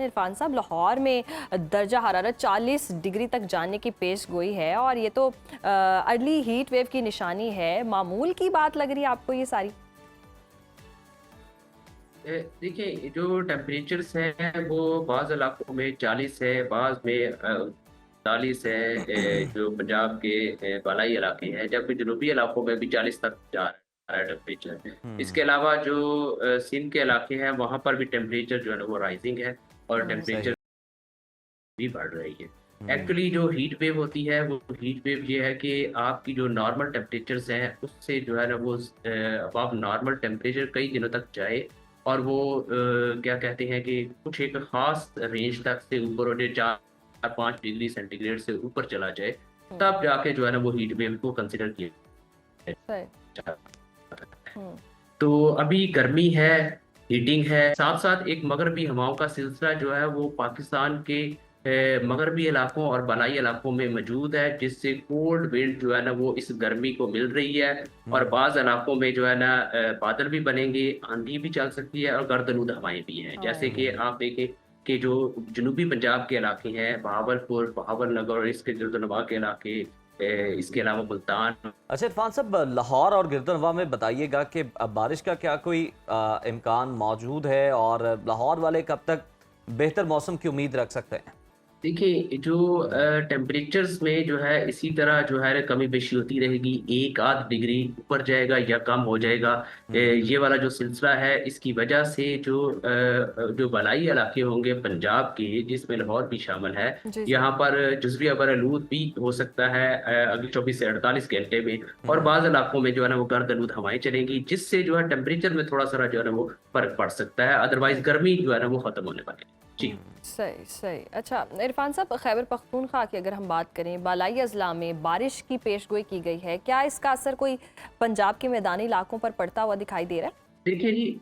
इरफान साहब, लाहौर में दर्जा हरारत 40 डिग्री तक जाने की पेश गोई है और ये तो अर्ली हीट वेव की निशानी है। मामूल की बात लग रही है आपको ये सारी? देखिए, जो टेम्परेचर्स हैं वो बाज़ इलाकों में 40 है, बाज़ में 40 है। जो पंजाब के बालाई इलाके हैं, जबकि जनूबी इलाकों में भी 40 तक जा रहा है टेम्परेचर। इसके हम्म। अलावा जो सिंध के इलाके हैं वहाँ पर भी टेम्परेचर जो है ना वो राइजिंग है और सही। टेम्परेचर भी बढ़ रही है। हम्म। एक्चुअली जो हीट वेव होती है वो हीट वेव ये है कि आपकी जो नॉर्मल टेम्परेचर्स हैं उससे जो है ना वो अबव नॉर्मल टेम्परेचर कई दिनों तक जाए और वो क्या कहते हैं कि कुछ एक खास रेंज तक से ऊपर हो जाए, 4-5 डिग्री सेंटीग्रेड से ऊपर चला जाए, हम्म, तब जाके जो है ना वो हीट वेव को कंसिडर किया सही। जाता है। हम्म, तो अभी गर्मी है, हीटिंग है, साथ साथ एक मगरबी हवाओं का सिलसिला जो है वो पाकिस्तान के मगरबी इलाकों और बलाई इलाकों में मौजूद है, जिससे कोल्ड विंड जो है ना वो इस गर्मी को मिल रही है। और हम्म। बाज़ इलाकों में जो है ना बादल भी बनेंगे, आंधी भी चल सकती है और गर्दनूद हवाएं भी हैं। जैसे कि हम्म। आप देखें कि जो जनूबी पंजाब के इलाके हैं, बहावलपुर, बहावलनगर और इसके गिरदनवा के इलाके, इसके अलावा मुल्तान। अच्छा इरफान साहब, लाहौर और गिरदनवा में बताइएगा कि बारिश का क्या कोई इम्कान मौजूद है और लाहौर वाले कब तक बेहतर मौसम की उम्मीद रख सकते हैं? देखिए, जो टेम्परेचर्स में जो है इसी तरह जो है कमी बेशी होती रहेगी, 1-8 डिग्री ऊपर जाएगा या कम हो जाएगा। हम्म। ये वाला जो सिलसिला है इसकी वजह से जो बलाई इलाके होंगे पंजाब के, जिसमें लाहौर भी शामिल है, जी जी। यहाँ पर जुज़वी अबरआलूद भी हो सकता है अगले 24 से 48 घंटे में। और हम्म। बाज़ इलाकों में जो है ना वो गर्द हवाएं चलेंगी, जिससे जो है टेम्परेचर में थोड़ा सा जो है ना वो फर्क पड़ सकता है। अदरवाइज सही गर्मी जो है ना वो खत्म होने वाली है जी। सही सही। अच्छा इरफान साहब, खैबर पख्तूनख्वा की अगर हम बात करें, बालाई अजला में बारिश की पेशगोई की गई है, क्या इसका असर कोई पंजाब के मैदानी इलाकों पर पड़ता हुआ दिखाई दे रहा देखिए जी,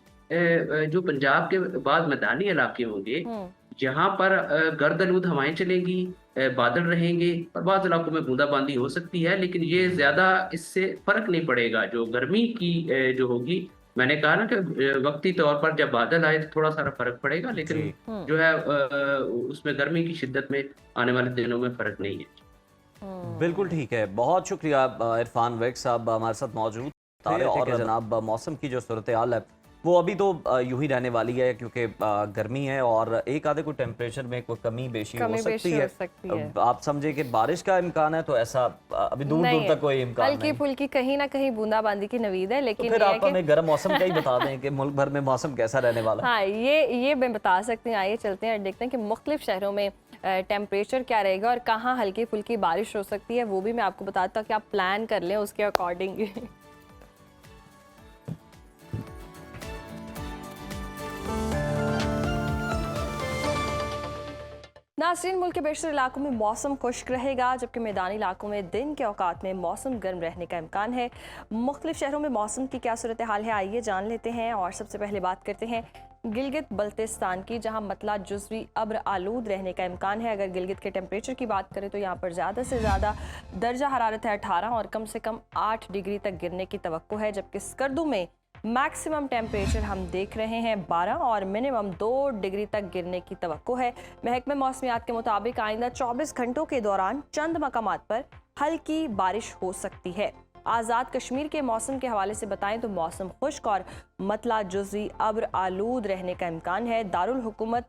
जो पंजाब के बाद मैदानी इलाके होंगे, है? जहाँ पर गर्द-आलूद हवाएं चलेंगी, बादल रहेंगे और बाद इलाकों में बूंदाबांदी हो सकती है, लेकिन ये ज्यादा इससे फर्क नहीं पड़ेगा। जो गर्मी की जो होगी, मैंने कहा ना कि वक्ती तौर पर जब बादल आए तो थोड़ा सारा फर्क पड़ेगा, लेकिन जी। जो है उसमें गर्मी की शिद्दत में आने वाले दिनों में फर्क नहीं है। बिल्कुल हम्म, ठीक है, बहुत शुक्रिया इरफान वैक साहब हमारे साथ मौजूद थे। और जनाब मौसम की जो सूरत हाल है वो अभी तो यूं ही रहने वाली है, क्योंकि गर्मी है और एक आधे को टेम्परेचर में कोई कमी बेशी हो कमी सकती बेशी हो है। सकती है। अब आप समझे कि बारिश का इम्कान है, तो ऐसा अभी दूर नहीं दूर है, तक कोई इम्कान हल्की नहीं। फुल्की कहीं ना कहीं बूंदाबांदी की नवीद है, तो लेकिन फिर ये है आप कि हमें गर्म मौसम का ही बता दें कि मुल्क भर में मौसम कैसा रहने वाला है। हाँ, ये मैं बता सकती हूँ। आइए चलते हैं और देखते हैं कि मुख्तलिफ शहरों में टेम्परेचर क्या रहेगा और कहाँ हल्की फुल्की बारिश हो सकती है। वो भी मैं आपको बताता हूँ कि आप प्लान कर लें उसके अकॉर्डिंग। नाज़रीन, मुल्क के बेशतर इलाकों में मौसम खुश्क रहेगा, जबकि मैदानी इलाकों में दिन के औकात में मौसम गर्म रहने का इम्कान है। मुख्तलिफ शहरों में मौसम की क्या सूरत हाल है, आइए जान लेते हैं। और सबसे पहले बात करते हैं गिलगित बल्तिस्तान की, जहां मतला जुज़वी अब्र आलूद रहने का इम्कान है। अगर गिलगित के टेम्परेचर की बात करें तो यहाँ पर ज़्यादा से ज़्यादा दर्जा हरारत है 18 और कम से कम 8 डिग्री तक गिरने की तवक्को है। जबकि स्कर्दू में मैक्सिमम टेम्परेचर हम देख रहे हैं 12 और मिनिमम 2 डिग्री तक गिरने की तवक्को है। महकमे मौसमियात के मुताबिक आइंदा 24 घंटों के दौरान चंद मकामात पर हल्की बारिश हो सकती है। आज़ाद कश्मीर के मौसम के हवाले से बताएं तो मौसम खुश्क और मतला जुज़वी अब्र आलूद रहने का इम्कान है। दारुल हुकूमत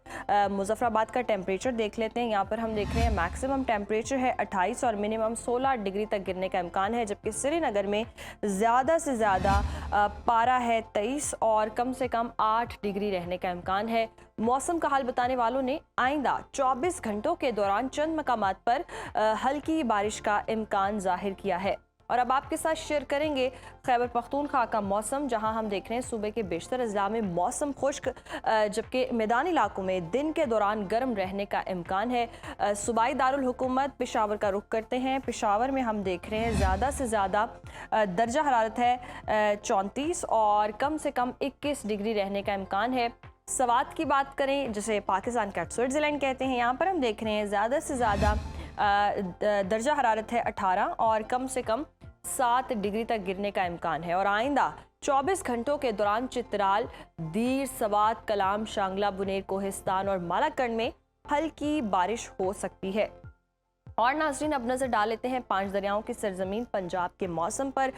मुजफ्फराबाद का टेम्परेचर देख लेते हैं। यहाँ पर हम देख रहे हैं मैक्सिमम टेम्परेचर है 28 और मिनिमम 16 डिग्री तक गिरने का इम्कान है। जबकि श्रीनगर में ज़्यादा से ज़्यादा पारा है 23 और कम से कम 8 डिग्री रहने का इम्कान है। मौसम का हाल बताने वालों ने आइंदा 24 घंटों के दौरान चंद मकामात पर हल्की बारिश का इम्कान जाहिर किया है। और अब आपके साथ शेयर करेंगे खैबर पख्तूनख्वा का मौसम, जहां हम देख रहे हैं सूबे के बेशतर अजला में मौसम खुश्क, जबकि मैदानी इलाकों में दिन के दौरान गर्म रहने का इम्कान है। सूबाई दारुल हुकूमत पेशावर का रुख करते हैं। पेशावर में हम देख रहे हैं ज़्यादा से ज़्यादा दर्जा हरारत है 34 और कम से कम 21 डिग्री रहने का इम्कान है। सवात की बात करें, जिसे पाकिस्तान का स्विट्ज़रलैंड कहते हैं, यहाँ पर हम देख रहे हैं ज़्यादा से ज़्यादा दर्जा हरारत है 18 और कम से कम 7 डिग्री तक गिरने का इम्कान है। और आइंदा 24 घंटों के दौरान चित्राल, दीर, सवात, कलाम, शांगला, बुनेर, कोहिस्तान और मालाकंड में हल्की बारिश हो सकती है। और नाजरीन, अब नजर डाल लेते हैं 5 दरियाओं की सरजमीन पंजाब के मौसम पर,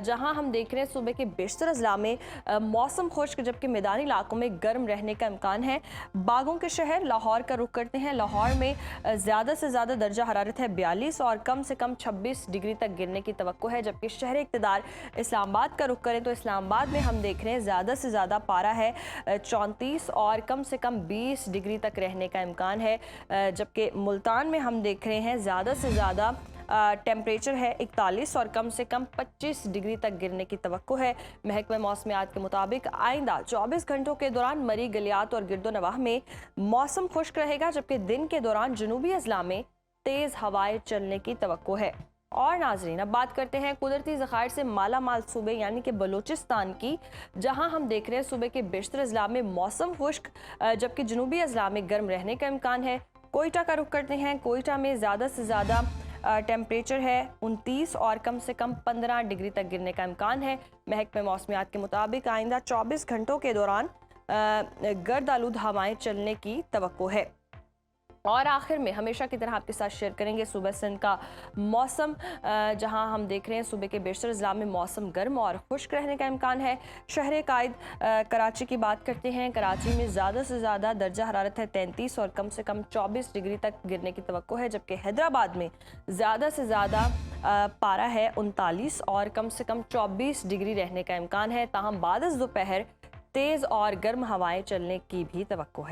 जहां हम देख रहे हैं सुबह के बेशतर अजला में मौसम खुश्क, जबकि मैदानी इलाकों में गर्म रहने का इम्कान है। बागों के शहर लाहौर का रुख करते हैं। लाहौर में ज़्यादा से ज़्यादा दर्जा हरारत है 42 और कम से कम 26 डिग्री तक गिरने की तवक्को है। जबकि शहर इक़्तिदार इस्लामाबाद का रुख करें तो इस्लामाबाद में हम देख रहे हैं ज़्यादा से ज़्यादा पारा है 34 और कम से कम 20 डिग्री तक रहने का इम्कान है। जबकि मुल्तान में हम देख रहे हैं ज़्यादा से ज़्यादा टेम्परेचर है 41 और कम से कम 25 डिग्री तक गिरने की तवक्को है। महकमा मौसमियात के मुताबिक आइंदा 24 घंटों के दौरान मरी, गलियात और गिरदोनवाह में मौसम खुश्क रहेगा, जबकि दिन के दौरान जनूबी अजला में तेज़ हवाएं चलने की तवक्को है। और नाजरीन, अब बात करते हैं कुदरती ज़खायर से माला माल सूबे यानी कि बलूचिस्तान की, जहां हम देख रहे हैं सुबह के बेशतर अजला में मौसम खुश्क, जबकि जनूबी अजला में गर्म रहने का इम्कान है। कोयटा का रुख करते हैं। कोयटा में ज़्यादा से ज़्यादा टेम्परेचर है 29 और कम से कम 15 डिग्री तक गिरने का इम्कान है। महकमे मौसमियात के मुताबिक आइंदा 24 घंटों के दौरान गर्द आलूद हवाएं चलने की तवक्को है। और आखिर में हमेशा की तरह आपके साथ शेयर करेंगे सुबह सिंध का मौसम, जहां हम देख रहे हैं सुबह के बेशतर अजला में मौसम गर्म और खुश्क रहने का इम्कान है। शहर कायद कराची की बात करते हैं। कराची में ज़्यादा से ज़्यादा दर्जा हरारत है 33 और कम से कम 24 डिग्री तक गिरने की तवक्को है। जबकि हैदराबाद में ज़्यादा से ज़्यादा पारा है 39 और कम से कम 24 डिग्री रहने का इम्कान है। ताहम बाद दोपहर तेज़ और गर्म हवाएं चलने की भी तवक्को है।